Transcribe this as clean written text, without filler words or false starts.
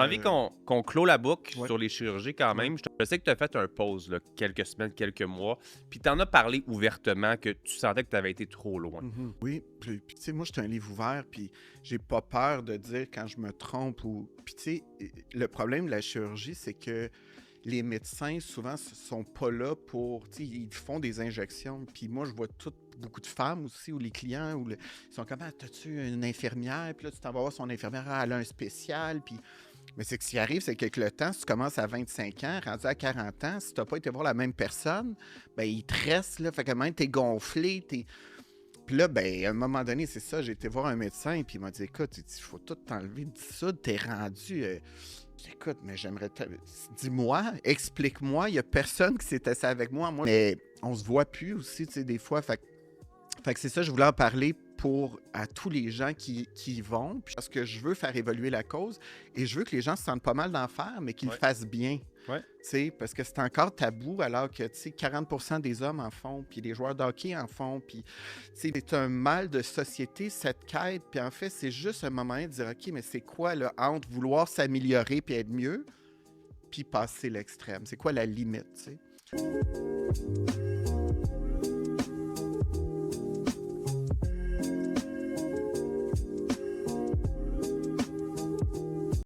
J'ai envie qu'on clôt la boucle Ouais. sur les chirurgies quand Ouais. même. Je sais que tu as fait un pause, là, quelques semaines, quelques mois, puis tu en as parlé ouvertement que tu sentais que tu avais été trop loin. Oui, puis tu sais, moi, je suis un livre ouvert, puis j'ai pas peur de dire quand je me trompe ou... Puis tu sais, le problème de la chirurgie, c'est que les médecins, souvent, sont pas là pour... Tu sais, ils font des injections, puis moi, je vois beaucoup de femmes aussi, ou les clients, ils sont comme, ah, t'as-tu une infirmière? Puis là, tu t'en vas voir son infirmière, ah, elle a un spécial, puis... Mais c'est que ce qui arrive, c'est qu'avec le temps, si tu commences à 25 ans, rendu à 40 ans, si tu n'as pas été voir la même personne, ben il te reste, là, fait que même t'es gonflé, Puis là, ben, à un moment donné, c'est ça, j'ai été voir un médecin, puis il m'a dit, écoute, il faut tout t'enlever, dissoudre, t'es rendu... Écoute, mais j'aimerais... Dis-moi, explique-moi, il n'y a personne qui s'est assis avec moi. Mais on se voit plus aussi, tu sais, des fois, fait que c'est ça, je voulais en parler à tous les gens qui y vont, puis parce que je veux faire évoluer la cause et je veux que les gens se sentent pas mal d'en faire, mais qu'ils le fassent bien. Ouais. Parce que c'est encore tabou, alors que 40% des hommes en font, puis les joueurs de hockey en font, puis c'est un mal de société, cette quête, puis en fait, c'est juste un moment de dire, OK, mais c'est quoi, là, entre vouloir s'améliorer puis être mieux, puis passer l'extrême? C'est quoi la limite, tu sais?